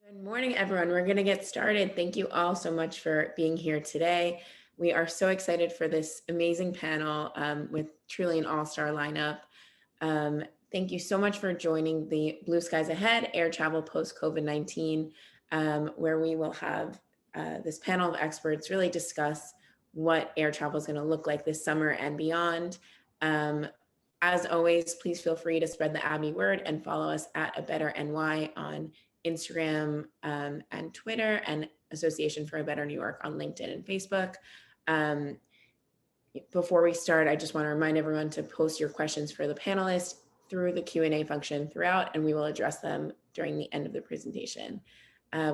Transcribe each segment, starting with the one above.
Good morning, everyone. We're going to get started. Thank you all so much for being here today. We are so excited for this amazing panel with truly an all-star lineup. Thank you so much for joining the Blue Skies Ahead Air Travel Post-COVID-19, where we will have this panel of experts really discuss what air travel is going to look like this summer and beyond. As always, please feel free to spread the ABNY word and follow us at A Better NY on Instagram and Twitter, and Association for a Better New York on LinkedIn and Facebook. Before we start, I just want to remind everyone to post your questions for the panelists through the Q&A function throughout, and we will address them during the end of the presentation.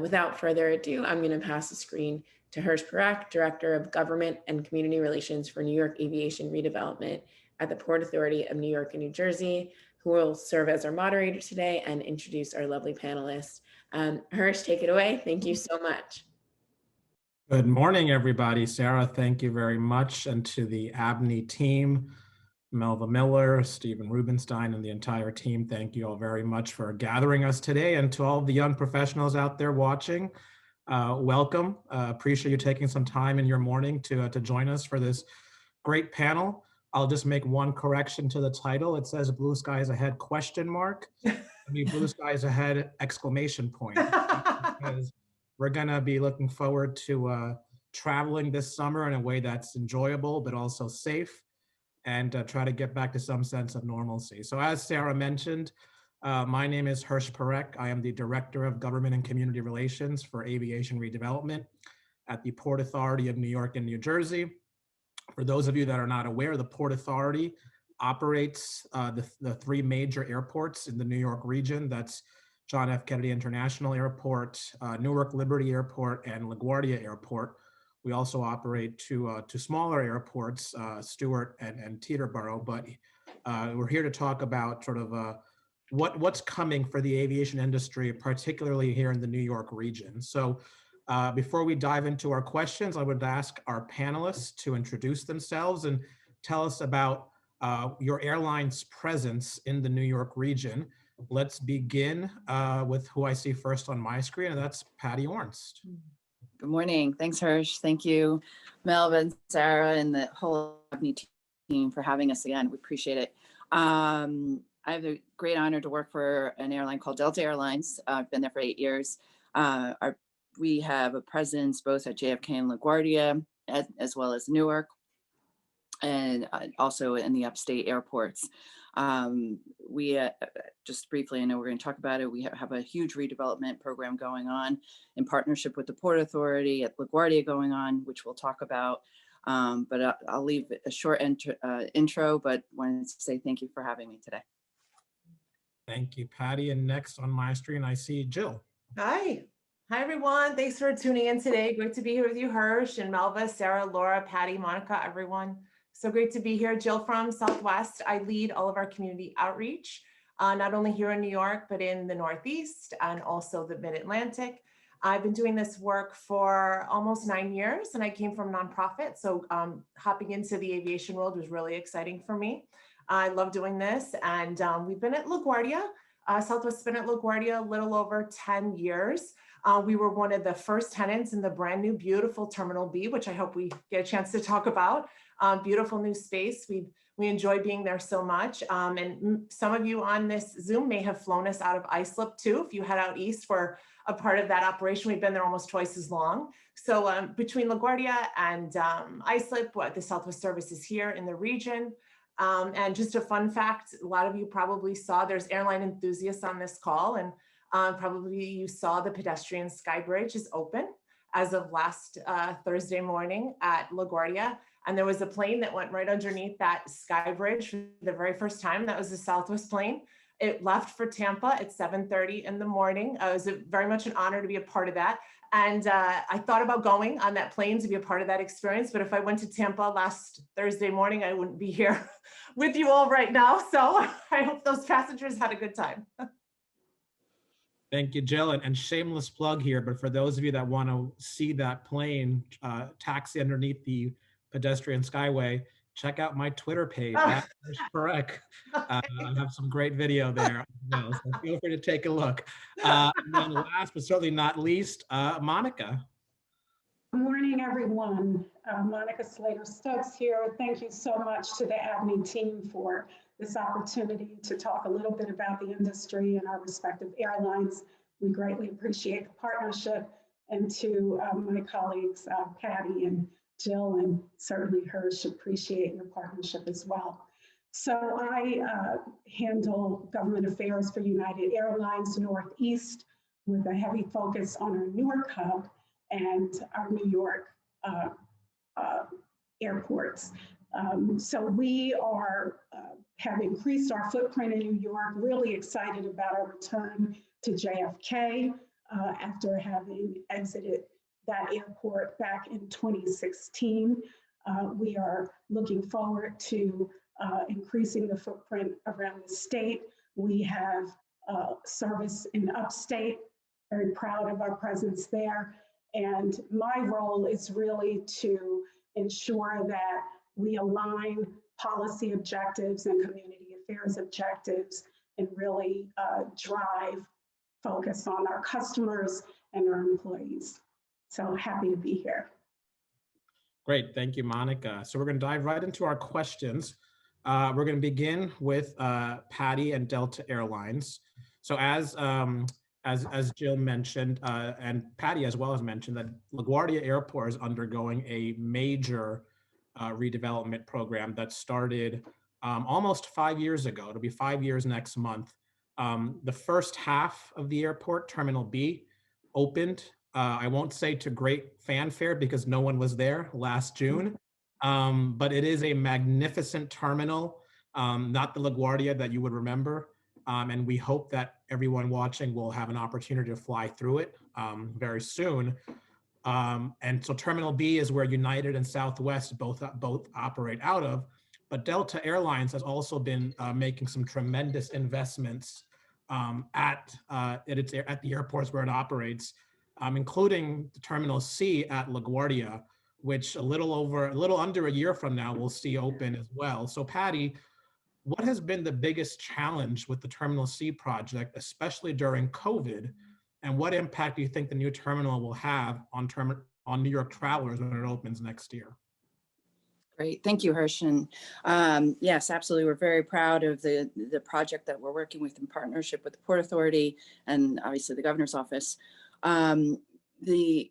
Without further ado, I'm going to pass the screen to Hersh Parekh, Director of Government and Community Relations for New York Aviation Redevelopment at the Port Authority of New York and New Jersey, who will serve as our moderator today and introduce our lovely panelists. Hersh, take it away. Thank you so much. Good morning, everybody. Sarah, thank you very much. And to the ABNY team, Melva Miller, Stephen Rubenstein, and the entire team, thank you all very much for gathering us today. And to all of the young professionals out there watching, welcome. Appreciate you taking some time in your morning to join us for this great panel. I'll just make one correction to the title. It says Blue Skies Ahead ? Blue Skies Ahead ! Because we're gonna be looking forward to traveling this summer in a way that's enjoyable, but also safe, and try to get back to some sense of normalcy. So as Sarah mentioned, my name is Hersh Parekh. I am the Director of Government and Community Relations for Aviation Redevelopment at the Port Authority of New York and New Jersey. For those of you that are not aware, the Port Authority operates the three major airports in the New York region. That's John F. Kennedy International Airport, Newark Liberty Airport, and LaGuardia Airport. We also operate two smaller airports, Stewart and Teterboro, but we're here to talk about sort of what's coming for the aviation industry, particularly here in the New York region. So before we dive into our questions, I would ask our panelists to introduce themselves and tell us about your airline's presence in the New York region. Let's begin with who I see first on my screen, and that's Patty Ornst. Good morning. Thanks, Hersh. Thank you, Melvin, Sarah, and the whole ABNY team for having us again. We appreciate it. I have the great honor to work for an airline called Delta Airlines. I've been there for 8 years. We have a presence both at JFK and LaGuardia, as well as Newark, and also in the upstate airports. We just briefly, I know we're going to talk about it. We have a huge redevelopment program going on in partnership with the Port Authority at LaGuardia going on, which we'll talk about. But I'll leave a short intro, but wanted to say thank you for having me today. Thank you, Patty. And next on my screen, I see Jill. Hi. Hi, everyone. Thanks for tuning in today. Great to be here with you, Hersh and Melva, Sarah, Laura, Patty, Monica, everyone. So great to be here. Jill from Southwest. I lead all of our community outreach, not only here in New York, but in the Northeast and also the Mid-Atlantic. I've been doing this work for almost 9 years, and I came from nonprofit. So hopping into the aviation world was really exciting for me. I love doing this. And we've been at LaGuardia. Southwest has been at LaGuardia a little over 10 years. We were one of the first tenants in the brand new, beautiful Terminal B, which I hope we get a chance to talk about. Beautiful new space. We enjoy being there so much. And some of you on this Zoom may have flown us out of Islip too. If you head out east, we're a part of that operation. We've been there almost twice as long. So between LaGuardia and Islip, the Southwest service is here in the region. And just a fun fact, a lot of you probably saw, there's airline enthusiasts on this call, and probably you saw the pedestrian sky bridge is open as of last Thursday morning at LaGuardia. And there was a plane that went right underneath that sky bridge for the very first time. That was a Southwest plane. It left for Tampa at 7:30 in the morning. It was very much an honor to be a part of that. And I thought about going on that plane to be a part of that experience. But if I went to Tampa last Thursday morning, I wouldn't be here with you all right now. So I hope those passengers had a good time. Thank you, Jill. And shameless plug here, but for those of you that want to see that plane taxi underneath the pedestrian skyway, check out my Twitter page Oh. at Hersh Parekh. I have some great video there. So feel free to take a look. And then last but certainly not least, Monica. Good morning, everyone. Monica Slater Stokes here. Thank you so much to the ABNY team for this opportunity to talk a little bit about the industry and our respective airlines. We greatly appreciate the partnership, and to my colleagues, Patty and Jill, and certainly Hersh, appreciate your partnership as well. So I handle government affairs for United Airlines Northeast with a heavy focus on our Newark hub and our New York airports. So we have increased our footprint in New York, really excited about our return to JFK after having exited that airport back in 2016. We are looking forward to increasing the footprint around the state. We have service in upstate, very proud of our presence there. And my role is really to ensure that we align policy objectives and community affairs objectives and really drive focus on our customers and our employees. So happy to be here. Great, thank you, Monica. So we're going to dive right into our questions. We're going to begin with Patty and Delta Airlines. So as Jill mentioned, and Patty as well as mentioned, that LaGuardia Airport is undergoing a major redevelopment program that started almost 5 years ago. It'll be 5 years next month. The first half of the airport, Terminal B, opened. I won't say to great fanfare because no one was there last June, but it is a magnificent terminal, not the LaGuardia that you would remember. And we hope that everyone watching will have an opportunity to fly through it very soon. And so Terminal B is where United and Southwest both operate out of, but Delta Airlines has also been making some tremendous investments at the airports where it operates, including the Terminal C at LaGuardia, which a little under a year from now we'll see open as well. So Patty, what has been the biggest challenge with the Terminal C project, especially during COVID? And what impact do you think the new terminal will have on New York travelers when it opens next year? Great, thank you, Hersh. And yes, absolutely. We're very proud of the project that we're working with in partnership with the Port Authority and obviously the Governor's Office. The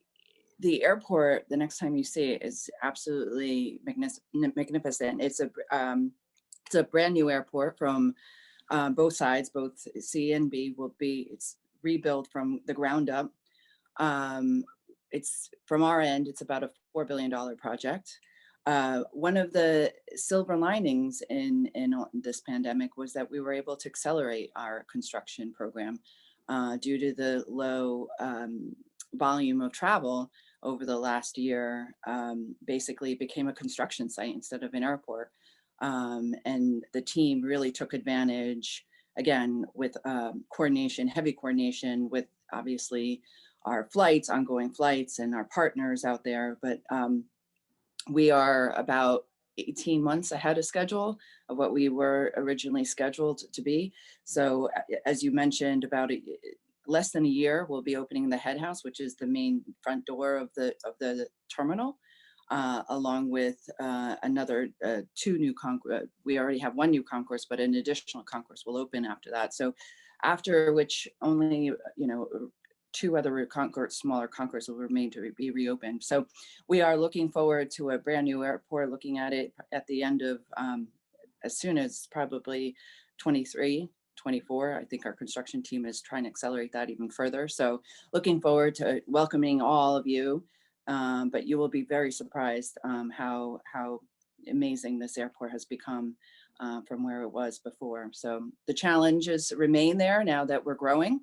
airport, the next time you see it, is absolutely magnificent. It's a brand new airport from both sides, both C and B it's rebuilt from the ground up. It's from our end, it's about a $4 billion project. One of the silver linings in this pandemic was that we were able to accelerate our construction program due to the low volume of travel over the last year. Basically became a construction site instead of an airport. And the team really took advantage, again, with heavy coordination with obviously our ongoing flights and our partners out there. But we are about 18 months ahead of schedule of what we were originally scheduled to be. So as you mentioned, about less than a year, we'll be opening the head house, which is the main front door of the terminal. Along with another two new concourse. We already have one new concourse, but an additional concourse will open after that. So after which only, two other smaller concourses will remain to be reopened. So we are looking forward to a brand new airport, looking at it at the end of, as soon as probably 23, 24. I think our construction team is trying to accelerate that even further. So looking forward to welcoming all of you. But you will be very surprised how amazing this airport has become from where it was before. So the challenges remain there now that we're growing.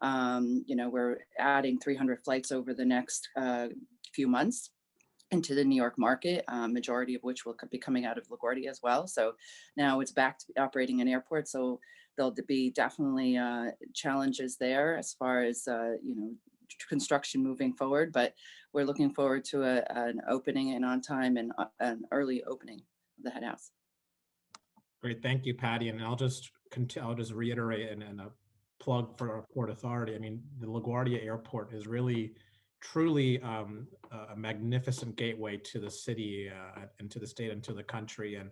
We're adding 300 flights over the next few months into the New York market, majority of which will be coming out of LaGuardia as well. So now it's back to operating an airport. So there'll be definitely challenges there as far as, construction moving forward, but we're looking forward to an opening and on time and an early opening the head house. Great, thank you, Patty. And I'll just reiterate and a plug for our Port Authority. I mean, the LaGuardia Airport is really, truly a magnificent gateway to the city and to the state and to the country. And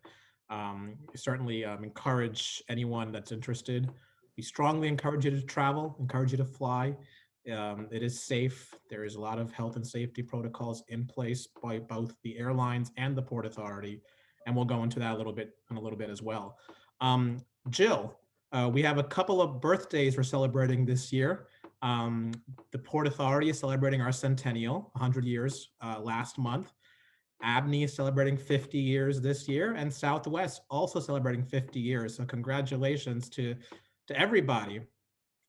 certainly encourage anyone that's interested. We strongly encourage you to travel, encourage you to fly. It is safe. There is a lot of health and safety protocols in place by both the airlines and the Port Authority. And we'll go into that a little bit as well. Jill, we have a couple of birthdays we're celebrating this year. The Port Authority is celebrating our centennial, 100 years last month. ABNY is celebrating 50 years this year, and Southwest also celebrating 50 years. So congratulations to everybody.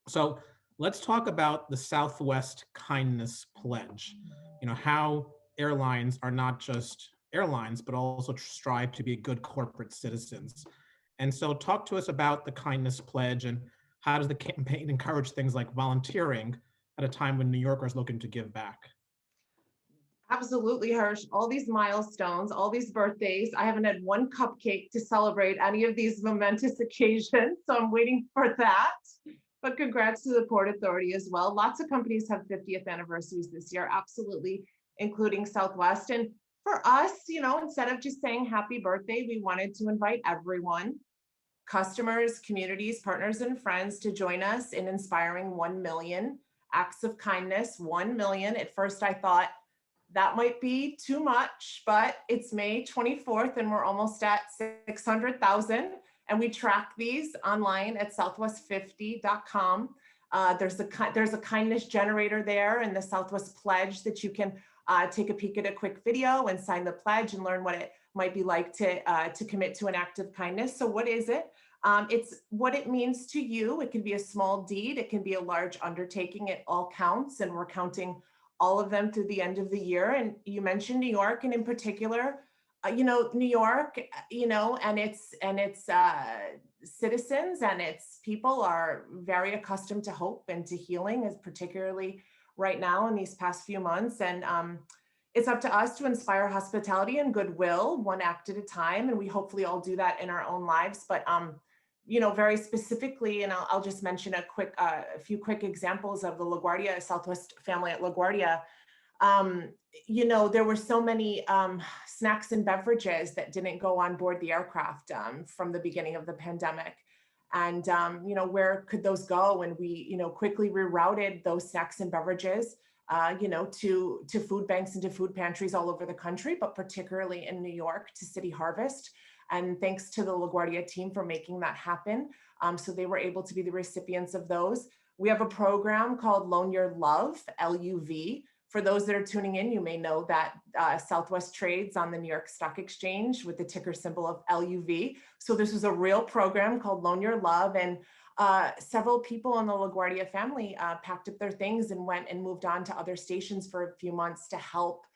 So let's talk about the Southwest Kindness Pledge. You know, how airlines are not just airlines, but also strive to be good corporate citizens. And so talk to us about the Kindness Pledge and how does the campaign encourage things like volunteering at a time when New Yorkers are looking to give back? Absolutely, Hersh. All these milestones, all these birthdays. I haven't had one cupcake to celebrate any of these momentous occasions, so I'm waiting for that. But congrats to the Port Authority as well. Lots of companies have 50th anniversaries this year, absolutely, including Southwest. And for us, you know, instead of just saying happy birthday, we wanted to invite everyone, customers, communities, partners, and friends to join us in inspiring 1 million acts of kindness. 1 million. At first, I thought, that might be too much, but it's May 24th and we're almost at 600,000. And we track these online at southwest50.com. There's a kindness generator there and the Southwest Pledge that you can take a peek at a quick video and sign the pledge and learn what it might be like to commit to an act of kindness. So what is it? It's what it means to you. It can be a small deed. It can be a large undertaking. It all counts, and we're counting all of them through the end of the year. And you mentioned New York, and in particular, you know, New York, you know, and its citizens and its people are very accustomed to hope and to healing, as particularly right now in these past few months. And it's up to us to inspire hospitality and goodwill, one act at a time. And we hopefully all do that in our own lives. But you know, very specifically, and I'll just mention a few quick examples of the LaGuardia Southwest family at LaGuardia. You know, there were so many snacks and beverages that didn't go on board the aircraft from the beginning of the pandemic. And, you know, where could those go? And we, you know, quickly rerouted those snacks and beverages, you know, to food banks and to food pantries all over the country, but particularly in New York to City Harvest. And thanks to the LaGuardia team for making that happen. So they were able to be the recipients of those. We have a program called Loan Your Love, LUV. For those that are tuning in, you may know that Southwest trades on the New York Stock Exchange with the ticker symbol of LUV. So this was a real program called Loan Your Love. And several people in the LaGuardia family packed up their things and went and moved on to other stations for a few months to help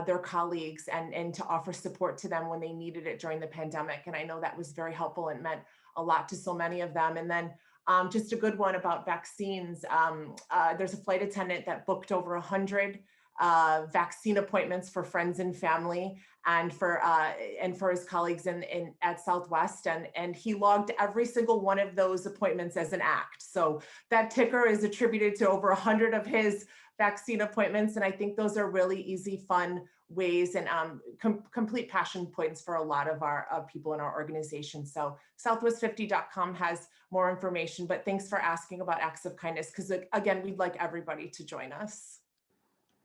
their colleagues and to offer support to them when they needed it during the pandemic. And I know that was very helpful and meant a lot to so many of them. And then just a good one about vaccines. There's a flight attendant that booked over 100 vaccine appointments for friends and family and for his colleagues at Southwest. And he logged every single one of those appointments as an act. So that ticker is attributed to over 100 of his vaccine appointments. And I think those are really easy, fun ways and complete passion points for a lot of our people in our organization. So southwest50.com has more information, but thanks for asking about acts of kindness, because again, we'd like everybody to join us.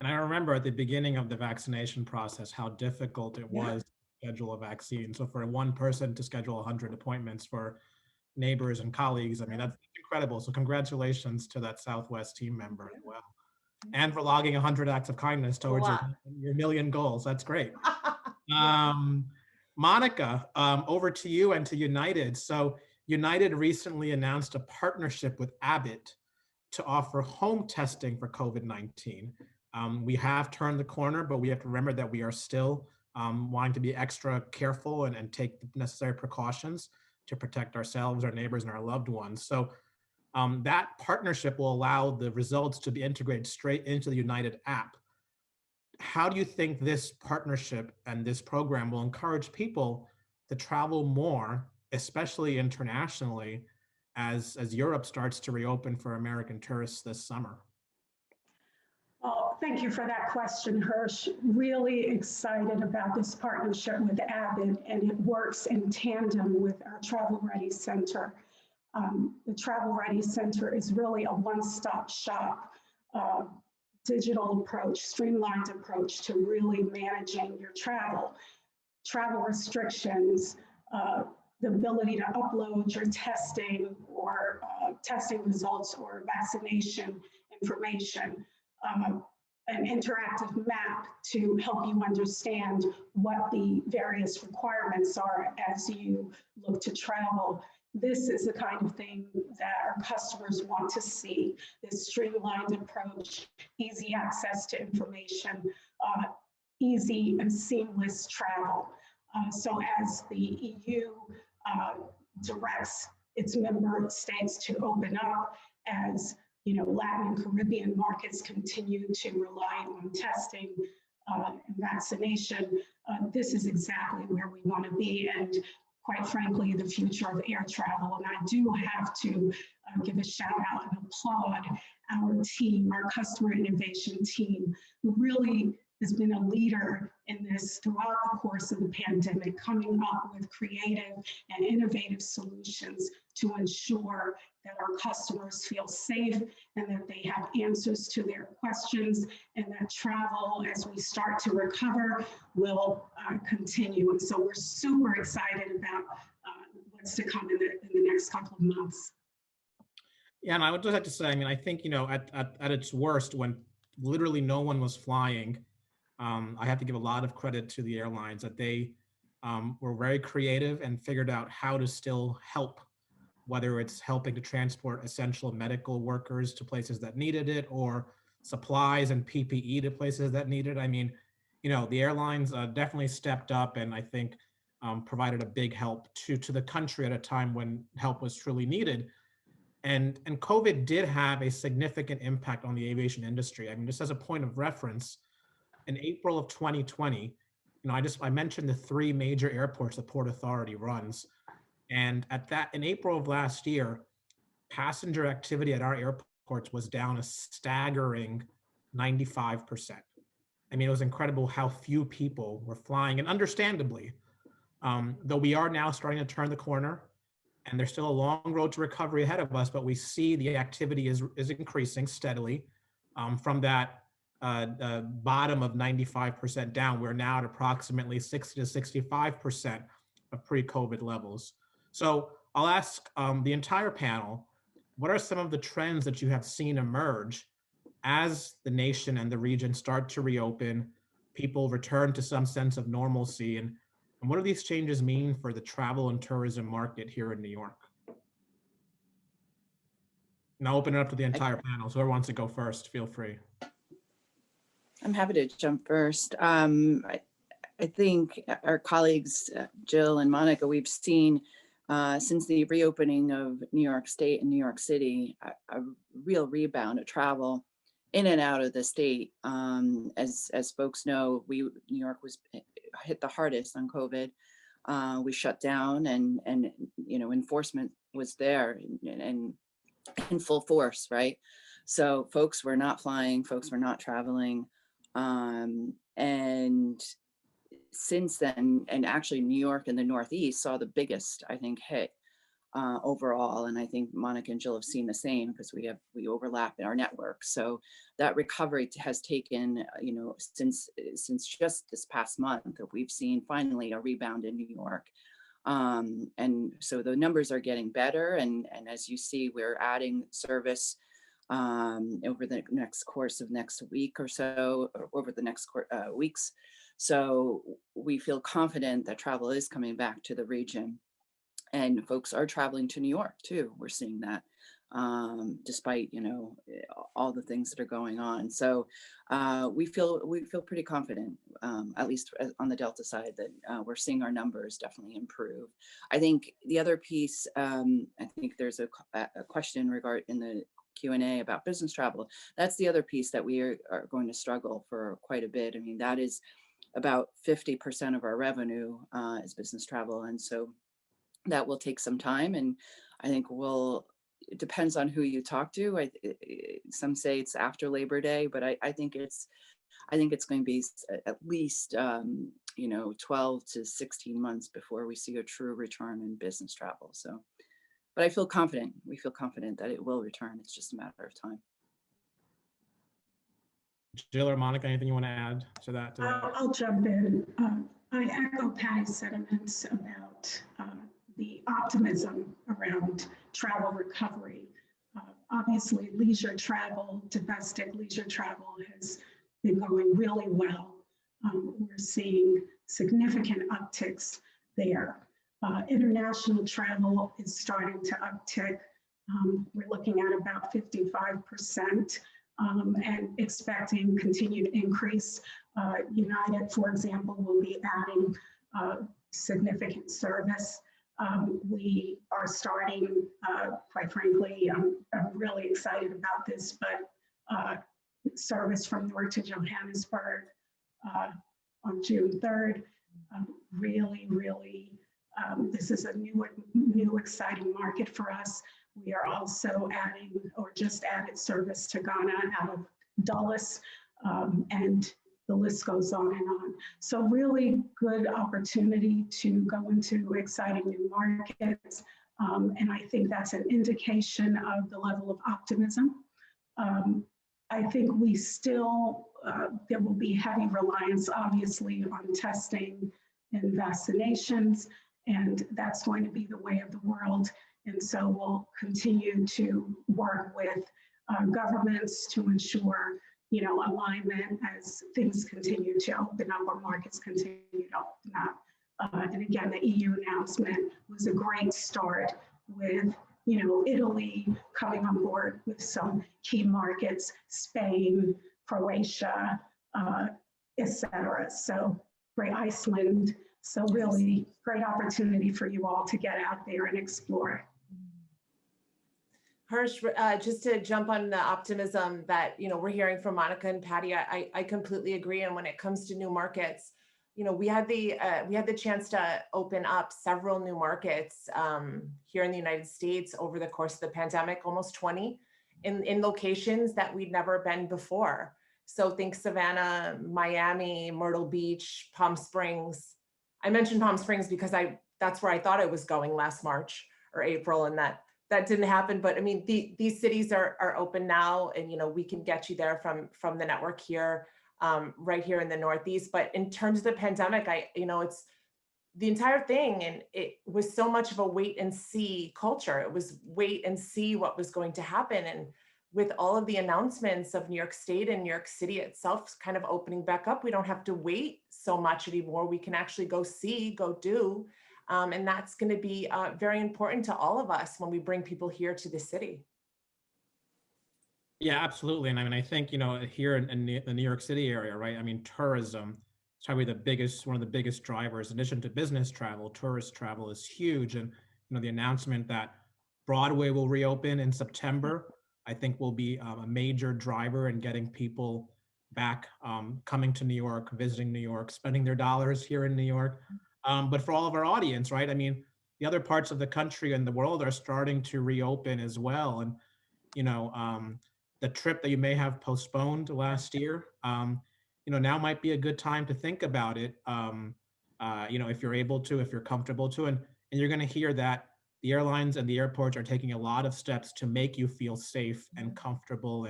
And I remember at the beginning of the vaccination process, how difficult it was to schedule a vaccine. So for one person to schedule 100 appointments for neighbors and colleagues, I mean, that's incredible. So congratulations to that Southwest team member as well. And for logging 100 acts of kindness towards your million goals. That's great. Monica, over to you and to United. So United recently announced a partnership with Abbott to offer home testing for COVID-19. We have turned the corner, but we have to remember that we are still wanting to be extra careful and take the necessary precautions to protect ourselves, our neighbors, and our loved ones. So that partnership will allow the results to be integrated straight into the United app. How do you think this partnership and this program will encourage people to travel more, especially internationally, as Europe starts to reopen for American tourists this summer? Well, thank you for that question, Hersh. Really excited about this partnership with Abbott, and it works in tandem with our Travel Ready Center. The Travel Ready Center is really a one-stop shop, digital approach, streamlined approach to really managing your travel restrictions, the ability to upload your testing or testing results or vaccination information, an interactive map to help you understand what the various requirements are as you look to travel. This is the kind of thing that our customers want to see, this streamlined approach, easy access to information, easy and seamless travel. So as the EU directs its member states to open up, as Latin and Caribbean markets continue to rely on testing and vaccination, this is exactly where we want to be, and quite frankly, the future of air travel. And I do have to give a shout out and applaud our team, our customer innovation team, who really has been a leader in this throughout the course of the pandemic, coming up with creative and innovative solutions to ensure that our customers feel safe and that they have answers to their questions, and that travel, as we start to recover, will continue. And so we're super excited about what's to come in the next couple of months. Yeah, and I would just have to say, I mean, I think, at its worst, when literally no one was flying, I have to give a lot of credit to the airlines that they were very creative and figured out how to still help, whether it's helping to transport essential medical workers to places that needed it, or supplies and PPE to places that needed. I mean, the airlines definitely stepped up, and I think provided a big help to the country at a time when help was truly needed. And COVID did have a significant impact on the aviation industry. I mean, just as a point of reference, in April of 2020, I mentioned the 3 major airports the Port Authority runs. And in April of last year, passenger activity at our airports was down a staggering 95%. I mean, it was incredible how few people were flying, and understandably, though we are now starting to turn the corner, and there's still a long road to recovery ahead of us, but we see the activity is increasing steadily. From that bottom of 95% down, we're now at approximately 60 to 65% of pre-COVID levels. So I'll ask the entire panel, what are some of the trends that you have seen emerge as the nation and the region start to reopen, people return to some sense of normalcy, and what do these changes mean for the travel and tourism market here in New York? And I'll open it up to the entire panel, so whoever wants to go first, feel free. I'm happy to jump first. I think our colleagues, Jill and Monica, we've seen since the reopening of New York State and New York City, a real rebound of travel in and out of the state. As folks know, New York was hit the hardest on COVID. We shut down, and enforcement was there and in full force, right? So folks were not flying, folks were not traveling. And since then, and actually New York and the Northeast saw the biggest, I think, hit overall. And I think Monica and Jill have seen the same, because we overlap in our network. So that recovery has taken, since just this past month, that we've seen finally a rebound in New York. And so the numbers are getting better. And as you see, we're adding service over the next course of next week or so, or over the next weeks. So we feel confident that travel is coming back to the region, and folks are traveling to New York too. We're seeing that despite all the things that are going on. So we feel pretty confident, at least on the Delta side, that we're seeing our numbers definitely improve. I think the other piece, I think there's a question in the Q&A about business travel. That's the other piece that we are going to struggle for quite a bit. I mean, that is about 50% of our revenue is business travel. And so that will take some time. And I think it depends on who you talk to. Some say it's after Labor Day, but I think it's going to be at least 12 to 16 months before we see a true return in business travel. So, but I feel confident. We feel confident that it will return. It's just a matter of time. Jill or Monica, anything you want to add to that? I'll jump in. I echo Patty's sentiments about the optimism around travel recovery. Obviously, leisure travel, domestic leisure travel has been going really well. We're seeing significant upticks there. International travel is starting to uptick. We're looking at about 55%. And expecting continued increase. United, for example, will be adding significant service. We are starting, quite frankly, I'm really excited about this, but service from Newark to Johannesburg on June 3rd. Really, this is a new exciting market for us. We are also adding or just added service to Ghana out of Dulles, and the list goes on and on. So really good opportunity to go into exciting new markets. And I think that's an indication of the level of optimism. I think we still, there will be heavy reliance, obviously, on testing and vaccinations, and that's going to be the way of the world. And so we'll continue to work with governments to ensure, alignment as things continue to open up, or markets continue to open up. And again, the EU announcement was a great start with, Italy coming on board with some key markets, Spain, Croatia, et cetera. So great, Iceland. So really great opportunity for you all to get out there and explore. Hersh, just to jump on the optimism that we're hearing from Monica and Patty, I completely agree. And when it comes to new markets, we had the chance to open up several new markets here in the United States over the course of the pandemic, almost 20 in locations that we'd never been before. So think Savannah, Miami, Myrtle Beach, Palm Springs. I mentioned Palm Springs because that's where I thought I was going last March or April, and that didn't happen. But I mean, these cities are open now, and we can get you there from the network here, right here in the Northeast. But in terms of the pandemic, it's the entire thing, and it was so much of a wait and see culture. It was wait and see what was going to happen. And with all of the announcements of New York State and New York City itself kind of opening back up, we don't have to wait so much anymore. We can actually go see, go do. And that's going to be very important to all of us when we bring people here to the city. Yeah, absolutely. And I mean, I think, here in the New York City area, right? I mean, tourism is probably one of the biggest drivers. In addition to business travel, tourist travel is huge. And, the announcement that Broadway will reopen in September, I think will be a major driver in getting people back, coming to New York, visiting New York, spending their dollars here in New York. But for all of our audience, right? I mean, the other parts of the country and the world are starting to reopen as well. And, the trip that you may have postponed last year, now might be a good time to think about it. If you're able to, if you're comfortable to, and you're going to hear that the airlines and the airports are taking a lot of steps to make you feel safe and comfortable,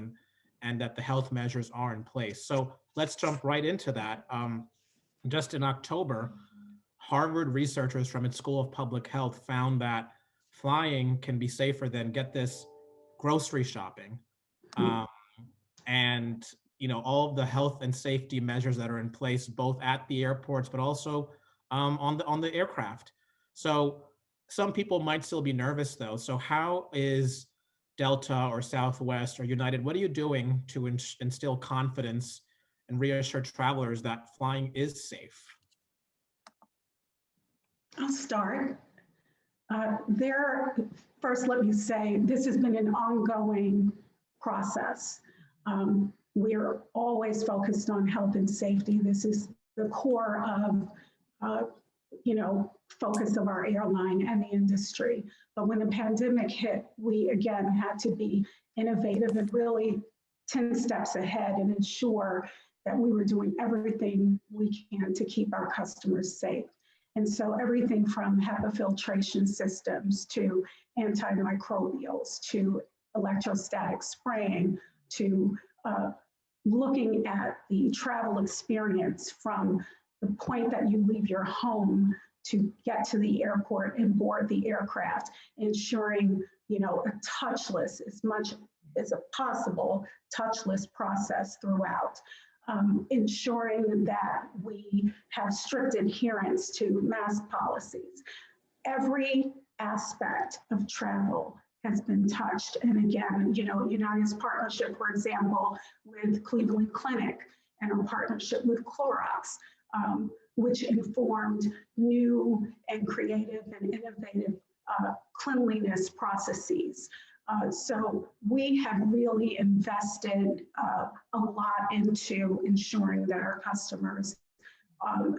and that the health measures are in place. So let's jump right into that. Just in October, Harvard researchers from its School of Public Health found that flying can be safer than, get this, grocery shopping. And all of the health and safety measures that are in place, both at the airports, but also on the aircraft. So some people might still be nervous though. So how is Delta or Southwest or United, what are you doing to instill confidence and reassure travelers that flying is safe? I'll start. First, let me say, this has been an ongoing process. We're always focused on health and safety. This is the core of, focus of our airline and the industry. But when the pandemic hit, we again had to be innovative and really 10 steps ahead and ensure that we were doing everything we can to keep our customers safe. And so everything from HEPA filtration systems to antimicrobials to electrostatic spraying to looking at the travel experience from the point that you leave your home to get to the airport and board the aircraft, ensuring, a touchless, as much as a possible touchless process throughout. Ensuring that we have strict adherence to mask policies. Every aspect of travel has been touched. And again, United's partnership, for example, with Cleveland Clinic and our partnership with Clorox, which informed new and creative and innovative cleanliness processes. So we have really invested a lot into ensuring that our customers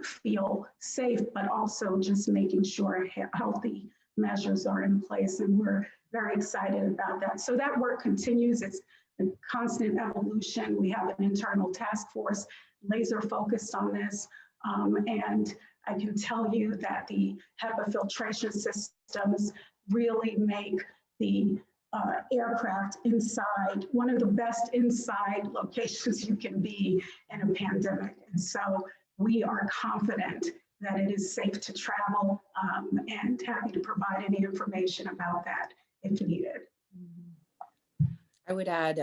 feel safe, but also just making sure healthy measures are in place. And we're very excited about that. So that work continues. It's a constant evolution. We have an internal task force laser focused on this. And I can tell you that the HEPA filtration systems really make the aircraft inside one of the best inside locations you can be in a pandemic. And so we are confident that it is safe to travel and happy to provide any information about that if needed. I would add,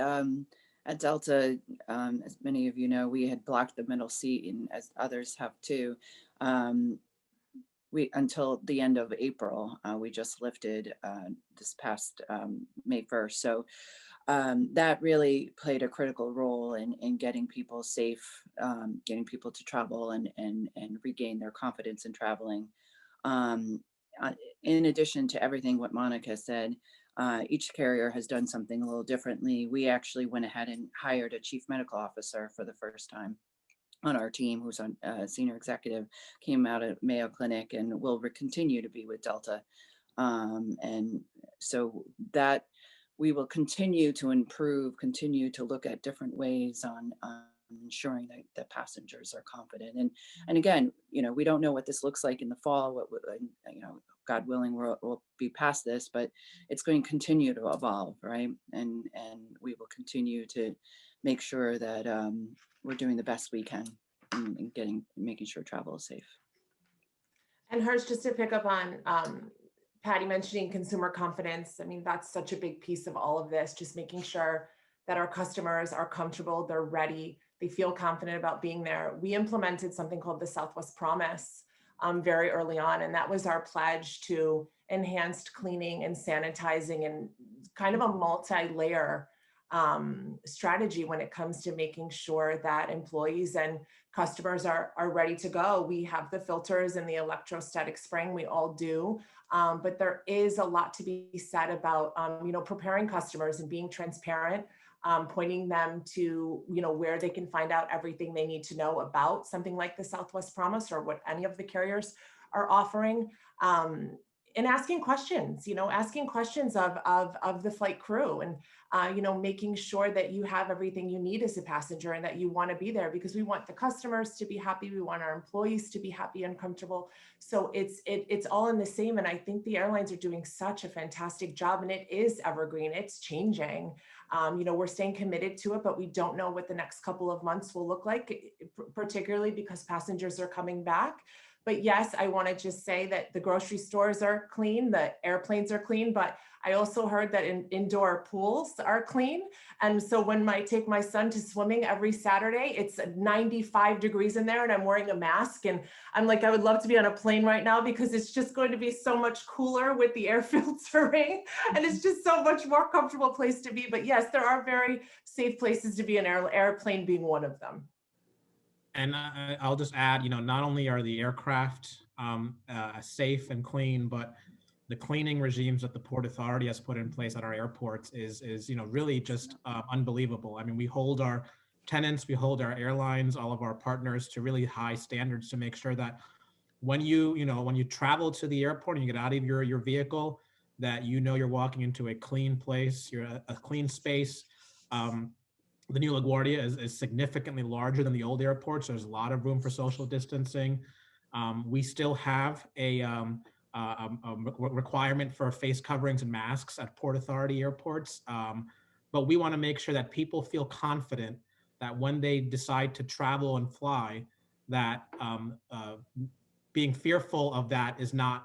at Delta, as many of you know, we had blocked the middle seat, and as others have too, until the end of April. We just lifted this past May 1st. So that really played a critical role in getting people safe, getting people to travel and regain their confidence in traveling. In addition to everything what Monica said, each carrier has done something a little differently. We actually went ahead and hired a chief medical officer for the first time on our team, who's a senior executive, came out of Mayo Clinic and will continue to be with Delta. And so that we will continue to improve, continue to look at different ways on ensuring that passengers are confident. And again, we don't know what this looks like in the fall. God willing, we'll be past this, but it's going to continue to evolve, right? And we will continue to make sure that we're doing the best we can in making sure travel is safe. And Hersh, just to pick up on Patty mentioning consumer confidence, I mean, that's such a big piece of all of this, just making sure that our customers are comfortable, they're ready, they feel confident about being there. We implemented something called the Southwest Promise very early on, and that was our pledge to enhanced cleaning and sanitizing and kind of a multi-layer strategy when it comes to making sure that employees and customers are ready to go. We have the filters and the electrostatic spraying, we all do, but there is a lot to be said about preparing customers and being transparent, pointing them to where they can find out everything they need to know about something like the Southwest Promise or what any of the carriers are offering. And asking questions, asking questions of the flight crew and, making sure that you have everything you need as a passenger and that you want to be there, because we want the customers to be happy. We want our employees to be happy and comfortable. So it's all in the same. And I think the airlines are doing such a fantastic job, and it is evergreen. It's changing. We're staying committed to it, but we don't know what the next couple of months will look like, particularly because passengers are coming back. But yes, I want to just say that the grocery stores are clean, the airplanes are clean, but I also heard that indoor pools are clean. And so when I take my son to swimming every Saturday, it's 95 degrees in there and I'm wearing a mask. And I'm like, I would love to be on a plane right now because it's just going to be so much cooler with the air filtering. And it's just so much more comfortable place to be. But yes, there are very safe places to be, an airplane being one of them. And I'll just add, not only are the aircraft safe and clean, but the cleaning regimes that the Port Authority has put in place at our airports is really just unbelievable. I mean, we hold our tenants, we hold our airlines, all of our partners to really high standards to make sure that when you travel to the airport and you get out of your vehicle, that you're walking into a clean place, you're a clean space. The new LaGuardia is significantly larger than the old airport, so there's a lot of room for social distancing. We still have a requirement for face coverings and masks at Port Authority airports, but we want to make sure that people feel confident that when they decide to travel and fly, that being fearful of that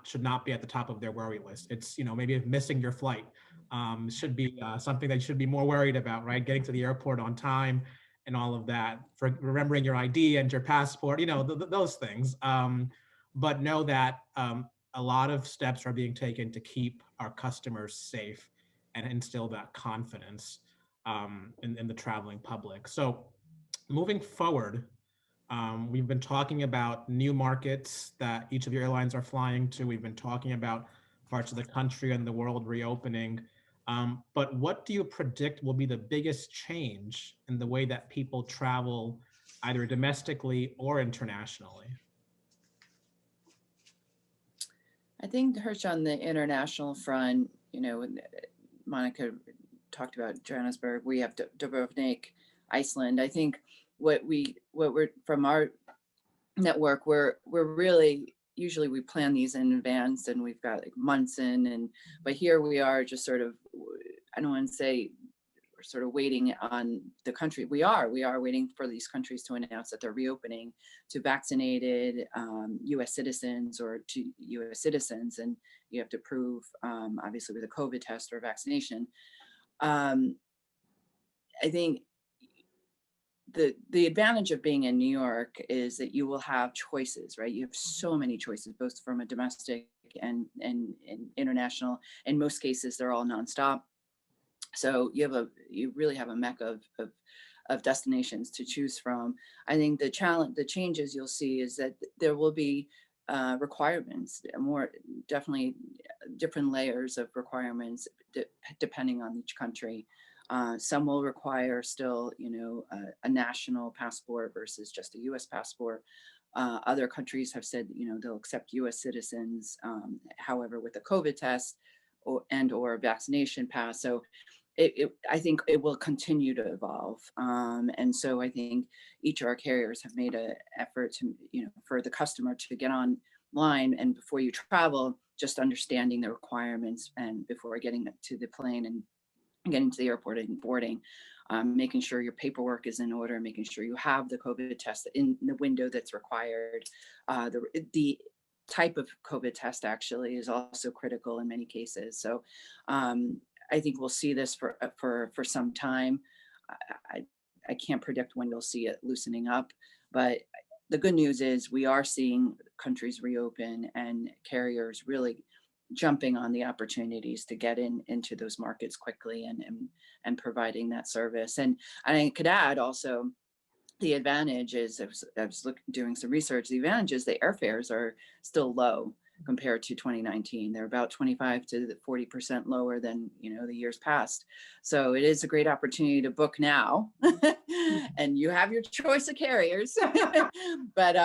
should not be at the top of their worry list. It's, maybe if missing your flight should be something that you should be more worried about, right? Getting to the airport on time and all of that, for remembering your ID and your passport, those things. But know that a lot of steps are being taken to keep our customers safe and instill that confidence in the traveling public. So moving forward, we've been talking about new markets that each of your airlines are flying to. We've been talking about parts of the country and the world reopening. But what do you predict will be the biggest change in the way that people travel, either domestically or internationally? I think, Hersh, on the international front, Monica talked about Johannesburg. We have Dubrovnik, Iceland. I think what we're from our network, we're really, usually we plan these in advance and we've got like months in, but here we are just sort of, I don't want to say we're sort of waiting on the country. We are waiting for these countries to announce that they're reopening to vaccinated US citizens or to US citizens, and you have to prove obviously with a COVID test or vaccination. I think the advantage of being in New York is that you will have choices, right? You have so many choices, both from a domestic and international. In most cases, they're all nonstop. So you really have a mecca of destinations to choose from. I think the changes you'll see is that there will be requirements, more definitely different layers of requirements depending on each country. Some will require still, a national passport versus just a US passport. Other countries have said, they'll accept US citizens, however, with a COVID test or vaccination pass. So I think it will continue to evolve. And so I think each of our carriers have made an effort to, for the customer to get online and before you travel, just understanding the requirements and before getting to the plane and getting to the airport and boarding, making sure your paperwork is in order, making sure you have the COVID test in the window that's required. The type of COVID test actually is also critical in many cases. So I think we'll see this for some time. I can't predict when you'll see it loosening up, but the good news is we are seeing countries reopen and carriers really jumping on the opportunities to get into those markets quickly and providing that service. And I could add also, the advantage is, I was doing some research, the advantage is the airfares are still low compared to 2019. They're about 25 to 40% lower than the years past. So it is a great opportunity to book now, and you have your choice of carriers. but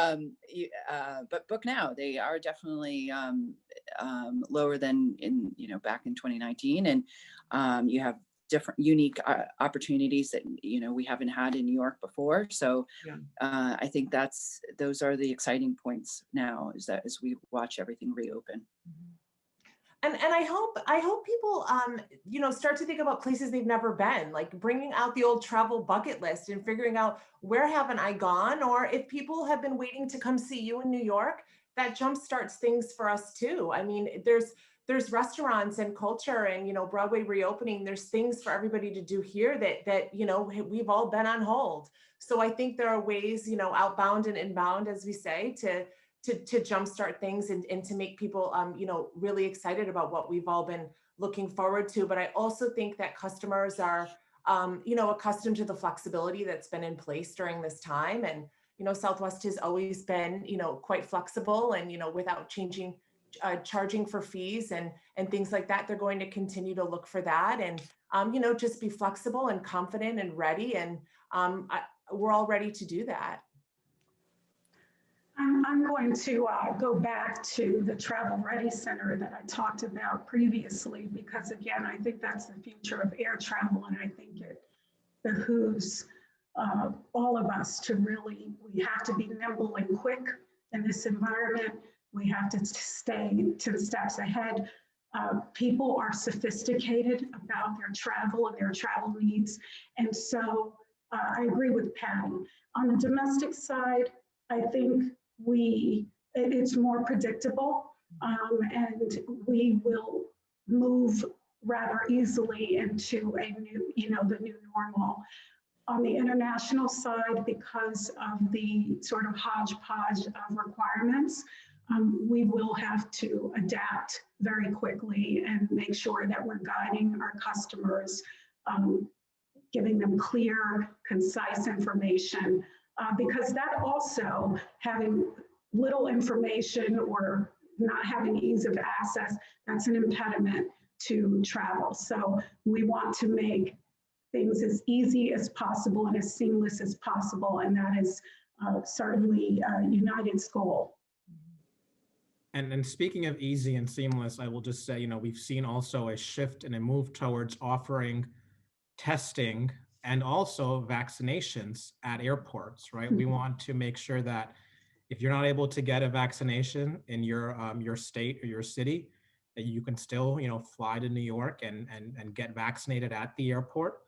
book now. They are definitely lower than back in 2019, and you have different unique opportunities that we haven't had in New York before. So yeah. I think those are the exciting points now, is that as we watch everything reopen. And I hope people start to think about places they've never been, like bringing out the old travel bucket list and figuring out, where haven't I gone? Or if people have been waiting to come see you in New York, that jumpstarts things for us too. I mean, there's restaurants and culture and, Broadway reopening, there's things for everybody to do here that we've all been on hold. So I think there are ways, outbound and inbound, as we say, to jumpstart things and to make people, really excited about what we've all been looking forward to. But I also think that customers are, accustomed to the flexibility that's been in place during this time. And, Southwest has always been, quite flexible and, without charging for fees and things like that. They're going to continue to look for that and, just be flexible and confident and ready. And we're all ready to do that. I'm going to go back to the Travel Ready Center that I talked about previously, because again, I think that's the future of air travel, and I think it behooves all of us to really, we have to be nimble and quick in this environment. We have to stay 10 steps ahead. People are sophisticated about their travel and their travel needs. And so I agree with Patty. On the domestic side, I think it's more predictable, and we will move rather easily into a new, the new normal. On the international side, because of the sort of hodgepodge of requirements, we will have to adapt very quickly and make sure that we're guiding our customers, giving them clear, concise information, because that also, having little information or not having ease of access, that's an impediment to travel. So we want to make things as easy as possible and as seamless as possible, and that is certainly United's goal. And speaking of easy and seamless, I will just say, we've seen also a shift and a move towards offering testing and also vaccinations at airports, right? We want to make sure that if you're not able to get a vaccination in your state or your city, that you can still, fly to New York and get vaccinated at the airport.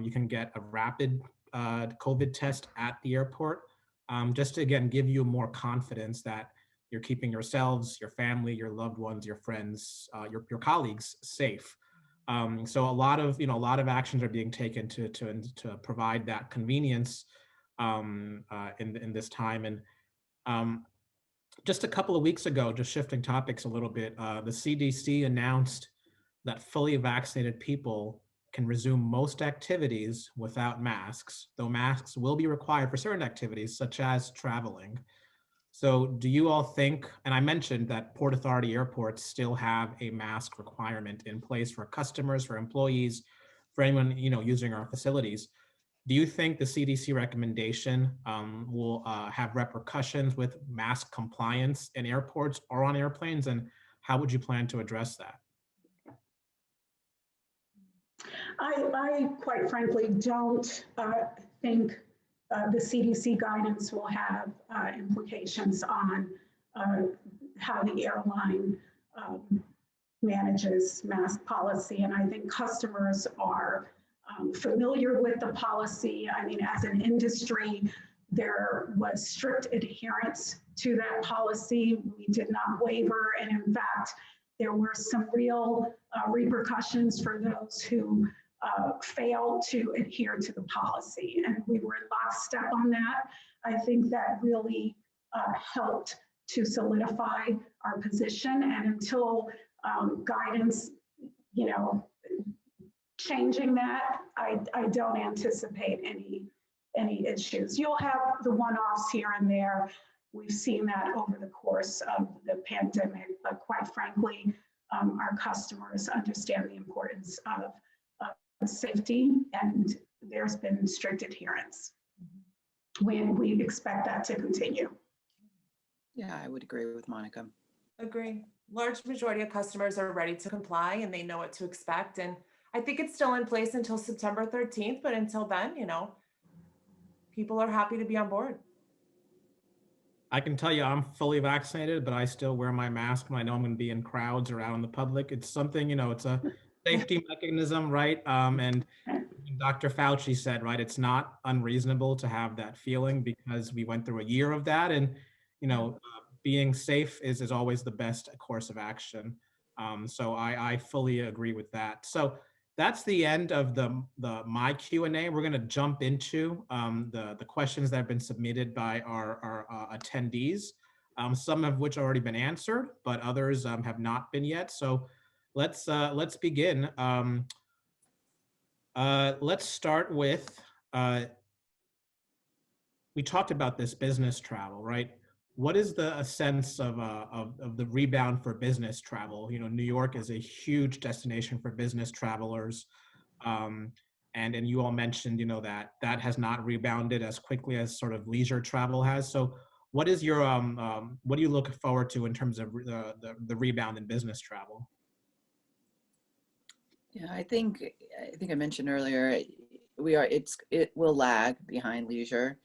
You can get a rapid COVID test at the airport, just to, again, give you more confidence that you're keeping yourselves, your family, your loved ones, your friends, your colleagues safe. So a lot of actions are being taken to provide that convenience in this time. And just a couple of weeks ago, just shifting topics a little bit, the CDC announced that fully vaccinated people can resume most activities without masks, though masks will be required for certain activities such as traveling. So do you all think, and I mentioned that Port Authority airports still have a mask requirement in place for customers, for employees, for anyone using our facilities. Do you think the CDC recommendation will have repercussions with mask compliance in airports or on airplanes, and how would you plan to address that? I quite frankly don't think the CDC guidance will have implications on how the airline manages mask policy. And I think customers are familiar with the policy. I mean, as an industry, there was strict adherence to that policy. We did not waver. And in fact, there were some real repercussions for those who failed to adhere to the policy. And we were in lockstep on that. I think that really helped to solidify our position. And until guidance, changing that, I don't anticipate any issues. You'll have the one-offs here and there. We've seen that over the course of the pandemic, but quite frankly, our customers understand the importance of safety, and there's been strict adherence. We expect that to continue. Yeah, I would agree with Monica. Agree. Large majority of customers are ready to comply and they know what to expect. And I think it's still in place until September 13th, but until then, people are happy to be on board. I can tell you I'm fully vaccinated, but I still wear my mask when I know I'm going to be in crowds or out in the public. It's something, it's a safety mechanism, right? And Dr. Fauci said, right, it's not unreasonable to have that feeling because we went through a year of that. And, being safe is always the best course of action. So I fully agree with that. So that's the end of my Q&A. We're going to jump into the questions that have been submitted by our attendees, some of which have already been answered, but others have not been yet. So let's begin. Let's start with, we talked about this business travel, right? What is the sense of the rebound for business travel? New York is a huge destination for business travelers. And you all mentioned, that that has not rebounded as quickly as sort of leisure travel has. So what is your, what do you look forward to in terms of the rebound in business travel? Yeah, I think I mentioned earlier, it will lag behind leisure.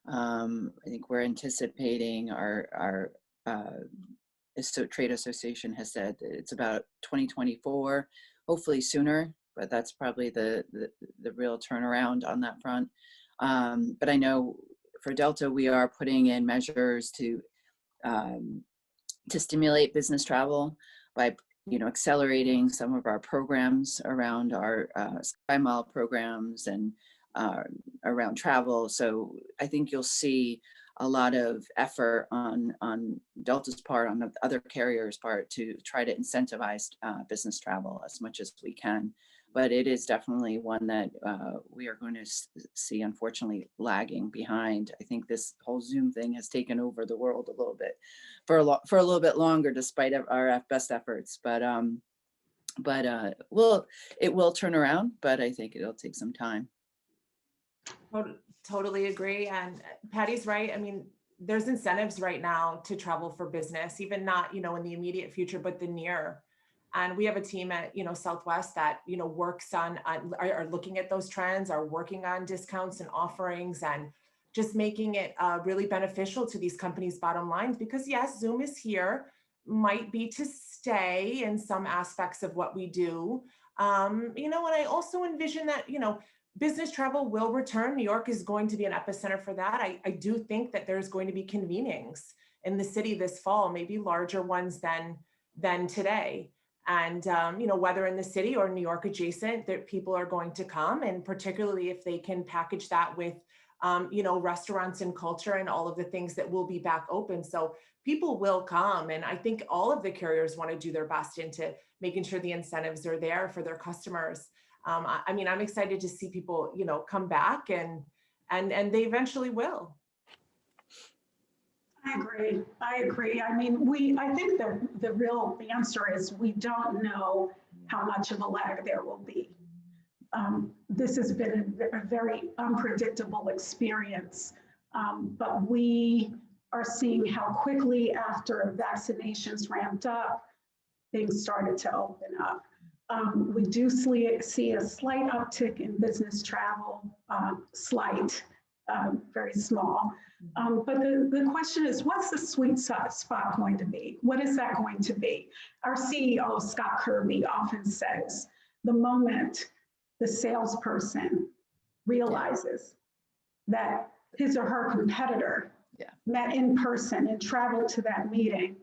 I think we're anticipating our trade association has said that it's about 2024, hopefully sooner, but that's probably the real turnaround on that front. But I know for Delta, we are putting in measures to stimulate business travel by accelerating some of our programs around our Sky Mile programs and around travel. So I think you'll see a lot of effort on Delta's part, on the other carriers' part, to try to incentivize business travel as much as we can. But it is definitely one that we are going to see, unfortunately, lagging behind. I think this whole Zoom thing has taken over the world a little bit for a little bit longer, despite our best efforts. But it will turn around, but I think it'll take some time. Totally agree. And Patty's right. I mean, there's incentives right now to travel for business, even not, in the immediate future, but the near. And we have a team at, Southwest that, works on, are looking at those trends, are working on discounts and offerings and just making it really beneficial to these companies' bottom lines. Because yes, Zoom is here, might be to stay in some aspects of what we do. And I also envision that, business travel will return. New York is going to be an epicenter for that. I do think that there's going to be convenings in the city this fall, maybe larger ones than today. And, whether in the city or New York adjacent, that people are going to come, and particularly if they can package that with, restaurants and culture and all of the things that will be back open. So people will come. And I think all of the carriers want to do their best into making sure the incentives are there for their customers. I'm excited to see people, come back and they eventually will. I agree. I mean, I think the real answer is we don't know how much of a lag there will be. This has been a very unpredictable experience, but we are seeing how quickly after vaccinations ramped up, things started to open up. We do see a slight uptick in business travel, slight, very small. But the question is, what's the sweet spot going to be? What is that going to be? Our CEO, Scott Kirby, often says, the moment the salesperson realizes that his or her competitor met in person and traveled to that meeting,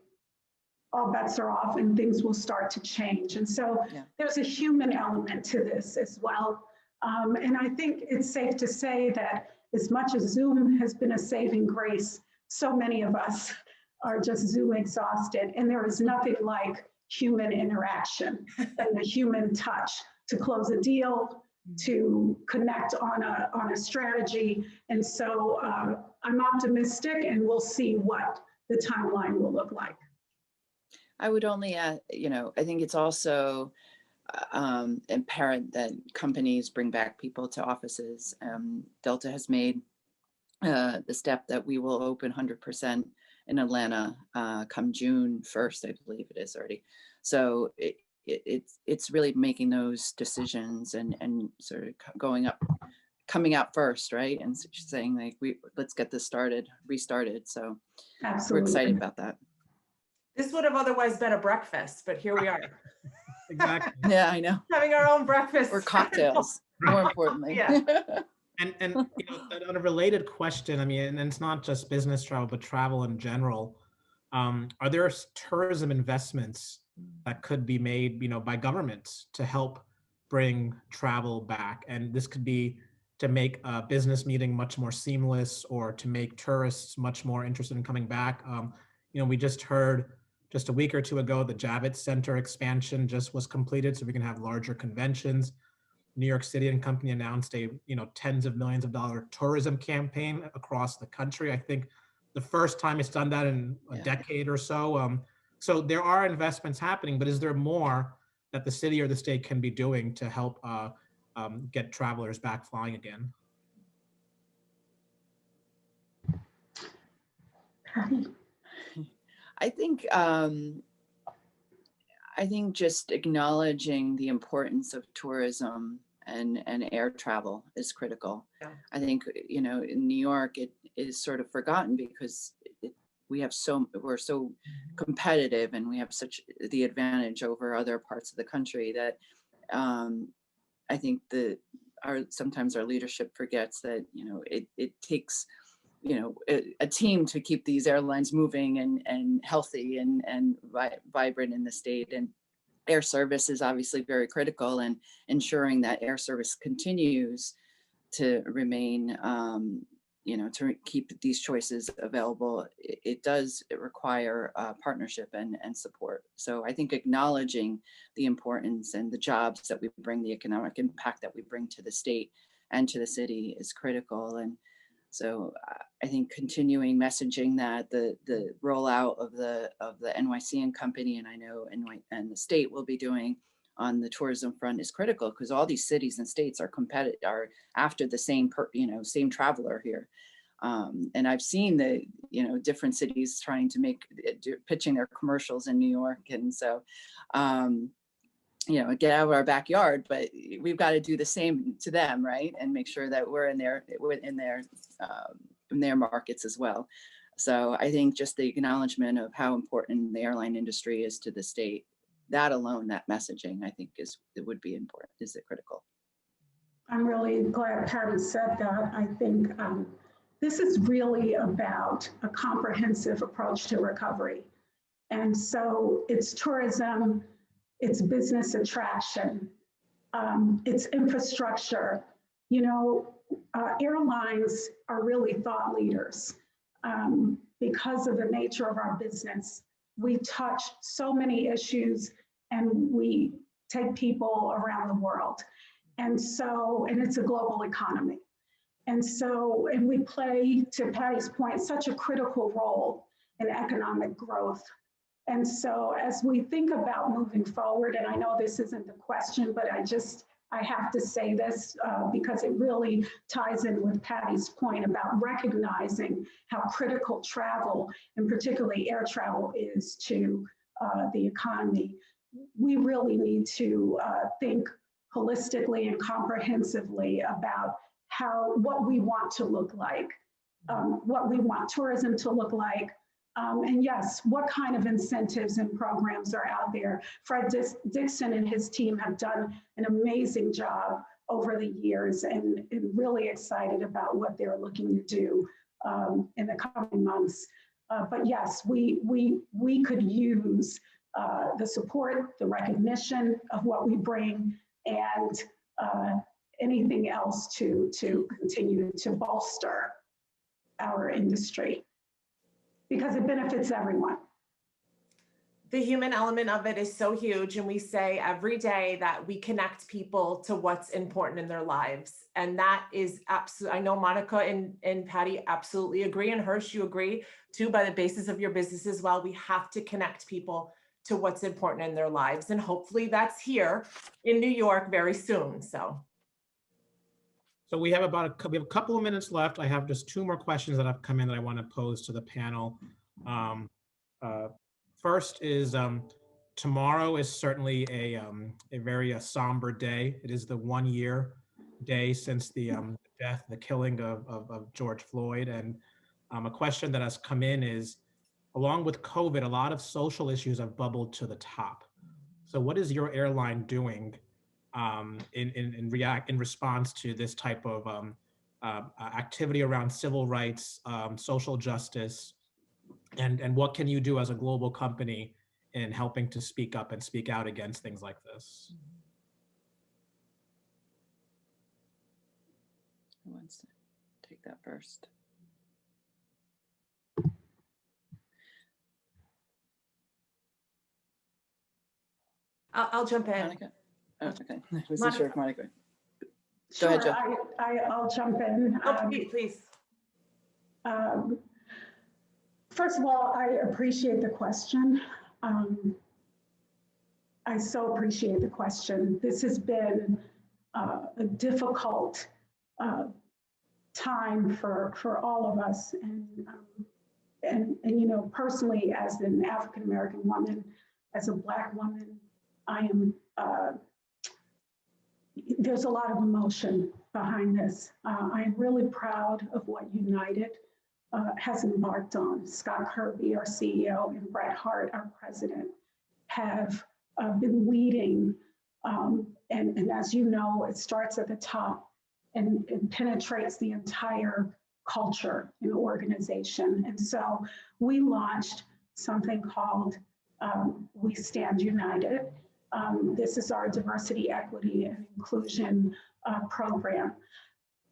all bets are off and things will start to change. And so there's a human element to this as well. And I think it's safe to say that as much as Zoom has been a saving grace, so many of us are just Zoom exhausted. And there is nothing like human interaction and the human touch to close a deal, to connect on a strategy. And so I'm optimistic, and we'll see what the timeline will look like. I would only add, I think it's also apparent that companies bring back people to offices. Delta has made the step that we will open 100% in Atlanta come June 1st, I believe it is already. So it's really making those decisions and sort of coming out first, right? And saying like, let's get this restarted. So Absolutely. We're excited about that. This would have otherwise been a breakfast, but here we are. Exactly. Yeah, I know. Having our own breakfast. Or cocktails, more importantly. Yeah. And on a related question, I mean, and it's not just business travel, but travel in general. Are there tourism investments that could be made, by governments to help bring travel back? And this could be to make a business meeting much more seamless, or to make tourists much more interested in coming back. We just heard just a week or two ago, the Javits Center expansion just was completed, so we can have larger conventions. New York City and company announced a tens of millions of dollar tourism campaign across the country. I think the first time it's done that in a decade or so. So there are investments happening, but is there more that the city or the state can be doing to help get travelers back flying again? I think just acknowledging the importance of tourism and air travel is critical. Yeah. I think, you know, in New York, it is sort of forgotten because we're so competitive and we have such the advantage over other parts of the country that I think sometimes our leadership forgets that, you know, it takes, you know, a team to keep these airlines moving and healthy and vibrant in the state. And air service is obviously very critical, and ensuring that air service continues to remain, you know, to keep these choices available. It does require partnership and support. So I think acknowledging the importance and the jobs that we bring, the economic impact that we bring to the state and to the city is critical. And so I think continuing messaging that the rollout of the NYC and company, and I know NY and the state will be doing on the tourism front, is critical, because all these cities and states are after the same same traveler here. And I've seen the, you know, different cities trying to pitching their commercials in New York. And so, you know, get out of our backyard, but we've got to do the same to them, right? And make sure that we're in their markets as well. So I think just the acknowledgement of how important the airline industry is to the state, that alone, that messaging, I think would be important, is it critical. I'm really glad Patty said that. I think this is really about a comprehensive approach to recovery. And so it's tourism, it's business attraction, it's infrastructure. You know, airlines are really thought leaders because of the nature of our business. We touch so many issues and we take people around the world. And it's a global economy. And we play, to Patty's point, such a critical role in economic growth. And so as we think about moving forward, and I know this isn't the question, but I have to say this because it really ties in with Patty's point about recognizing how critical travel, and particularly air travel, is to the economy. We really need to think holistically and comprehensively about what we want to look like, what we want tourism to look like, and yes, what kind of incentives and programs are out there. Fred Dixon and his team have done an amazing job over the years, and really excited about what they're looking to do in the coming months. But yes, we could use the support, the recognition of what we bring, and anything else to continue to bolster our industry, because it benefits everyone. The human element of it is so huge. And we say every day that we connect people to what's important in their lives. And that is absolutely, I know Monica and Patty absolutely agree, and Hersh, you agree too, by the basis of your business as well. We have to connect people to what's important in their lives. And hopefully that's here in New York very soon. So we have a couple of minutes left. I have just two more questions that have come in that I want to pose to the panel. First is tomorrow is certainly a very somber day. It is the 1 year day since the killing of George Floyd. And a question that has come in is, along with COVID, a lot of social issues have bubbled to the top. So what is your airline doing in response to this type of activity around civil rights, social justice, and what can you do as a global company in helping to speak up and speak out against things like this? Who wants to take that first? I'll jump in. Monica? Oh, okay. I wasn't sure if Monica. Go Sure, ahead, Jill. I'll jump in. Oh, please. First of all, I appreciate the question. I so appreciate the question. This has been a difficult time for all of us. And you know, personally, as an African American woman, as a Black woman, I am, there's a lot of emotion behind this. I am really proud of what United has embarked on. Scott Kirby, our CEO, and Brett Hart, our president, have been leading. And as you know, it starts at the top and penetrates the entire culture in the organization. And so we launched something called We Stand United. This is our diversity, equity, and inclusion program.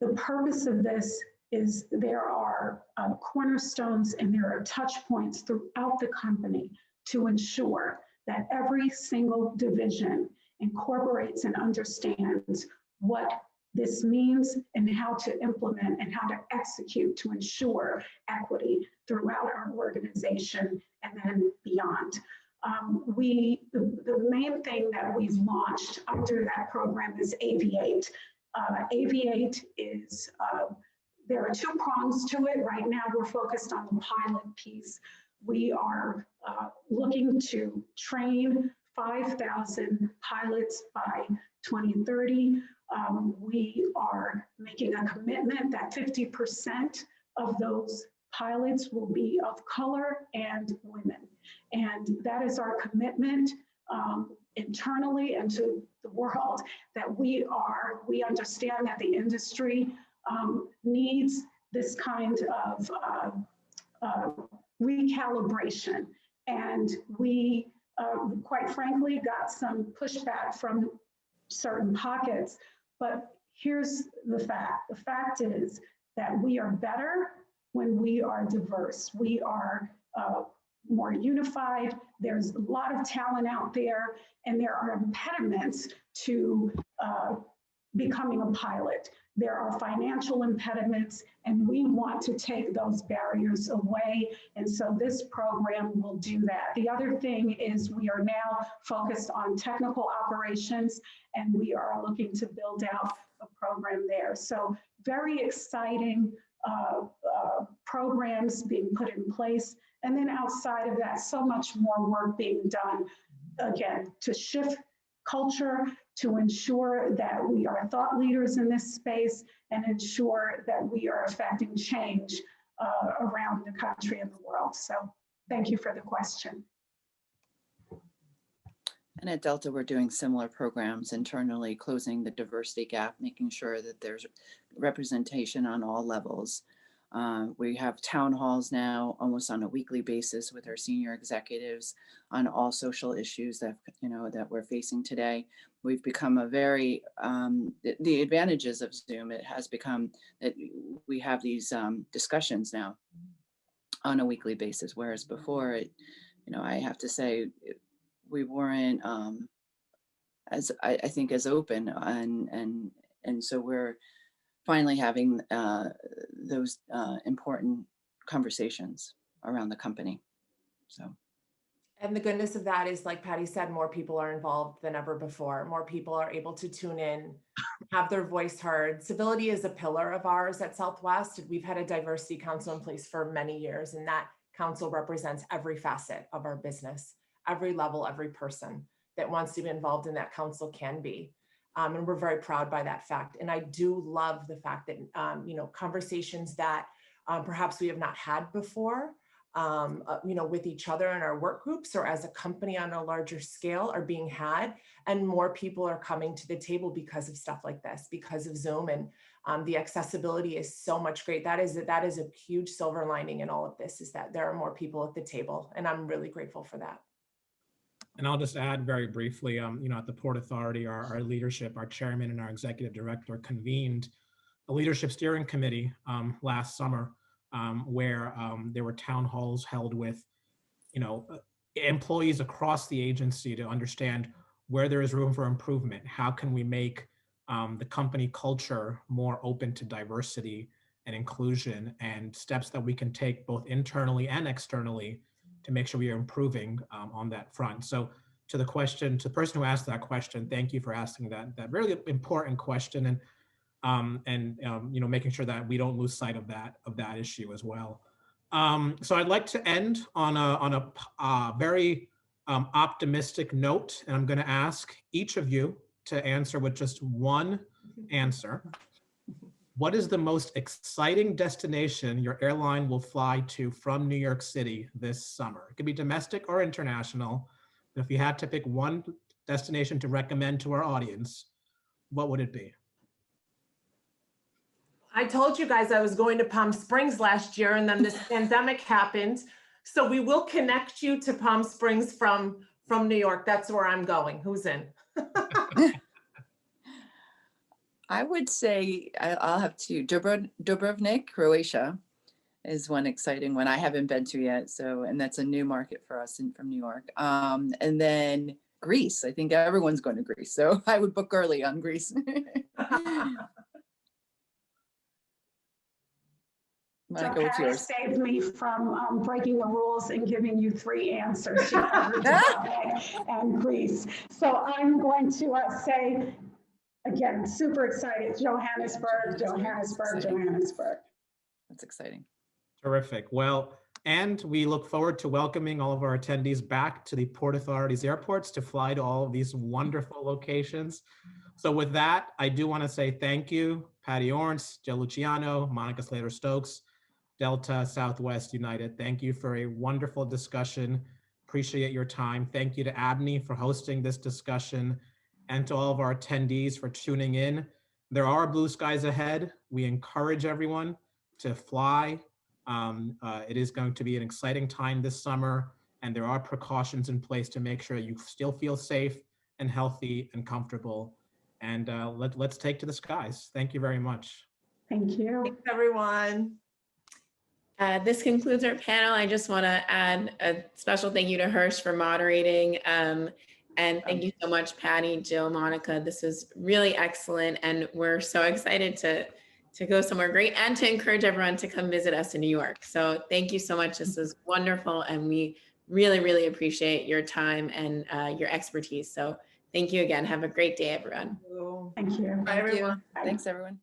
The purpose of this is there are cornerstones and there are touch points throughout the company to ensure that every single division incorporates and understands what this means and how to implement and how to execute to ensure equity throughout our organization and then beyond. The main thing that we've launched under that program is Aviate. Aviate is, there are two prongs to it. Right now, we're focused on the pilot piece. We are looking to train 5,000 pilots by 2030. We are making a commitment that 50% of those pilots will be of color and women. And that is our commitment internally and to the world, that we understand that the industry needs this kind of recalibration. And we, quite frankly, got some pushback from certain pockets. But here's the fact. The fact is that we are better when we are diverse. We are more unified. There's a lot of talent out there, and there are impediments to becoming a pilot. There are financial impediments, and we want to take those barriers away. And so this program will do that. The other thing is we are now focused on technical operations, and we are looking to build out a program there. So very exciting programs being put in place. And then outside of that, so much more work being done, again, to shift culture, to ensure that we are thought leaders in this space and ensure that we are affecting change around the country and the world. So thank you for the question. And at Delta, we're doing similar programs internally, closing the diversity gap, making sure that there's representation on all levels. We have town halls now almost on a weekly basis with our senior executives on all social issues that, that we're facing today. We've become a very, the advantages of Zoom, it has become that we have these discussions now on a weekly basis, whereas before, I have to say, we weren't as I think as open, and so we're finally having those important conversations around the company. So. And the goodness of that is, like Patty said, more people are involved than ever before. More people are able to tune in, have their voice heard. Civility is a pillar of ours at Southwest. We've had a diversity council in place for many years, and that council represents every facet of our business, every level, every person that wants to be involved in that council can be. And we're very proud by that fact. And I do love the fact that, conversations that perhaps we have not had before, with each other in our work groups or as a company on a larger scale are being had, and more people are coming to the table because of stuff like this, because of Zoom, and the accessibility is so much great. That is a huge silver lining in all of this, is that there are more people at the table, and I'm really grateful for that. And I'll just add very briefly, at the Port Authority, our leadership, our chairman and our executive director convened a leadership steering committee last summer, where there were town halls held with, employees across the agency to understand where there is room for improvement. How can we make the company culture more open to diversity and inclusion, and steps that we can take both internally and externally to make sure we are improving on that front. So to the question, to the person who asked that question, thank you for asking that really important question, and you know, making sure that we don't lose sight of that issue as well. So I'd like to end on a very optimistic note, and I'm going to ask each of you to answer with just one answer. What is the most exciting destination your airline will fly to from New York City this summer? It could be domestic or international. But if you had to pick one destination to recommend to our audience, what would it be? I told you guys I was going to Palm Springs last year, and then this pandemic happened. So we will connect you to Palm Springs from New York. That's where I'm going. Who's in? I would say I'll have two. Dubrovnik, Croatia is one exciting one I haven't been to yet. So, and that's a new market for us from New York. And then Greece. I think everyone's going to Greece. So I would book early on Greece. Monica, what's Patty yours? saved me from breaking the rules and giving you three answers. She covered Dubrovnik and Greece. So I'm going to say, again, super excited, Johannesburg. That's exciting. Terrific. Well, and we look forward to welcoming all of our attendees back to the Port Authority's airports to fly to all of these wonderful locations. So with that, I do want to say thank you, Patty Ornst, Joe Luciano, Monica Slater Stokes, Delta, Southwest United. Thank you for a wonderful discussion. Appreciate your time. Thank you to ABNY for hosting this discussion, and to all of our attendees for tuning in. There are blue skies ahead. We encourage everyone to fly. It is going to be an exciting time this summer, and there are precautions in place to make sure you still feel safe and healthy and comfortable. And let's take to the skies. Thank you very much. Thank you. Thanks, everyone. This concludes our panel. I just want to add a special thank you to Hersh for moderating. And thank you so much, Patty, Jill, Monica. This was really excellent. And we're so excited to go somewhere great and to encourage everyone to come visit us in New York. So thank you so much. This is wonderful. And we really, really appreciate your time and your expertise. So thank you again. Have a great day, everyone. Thank you. Bye, everyone. Thanks, everyone.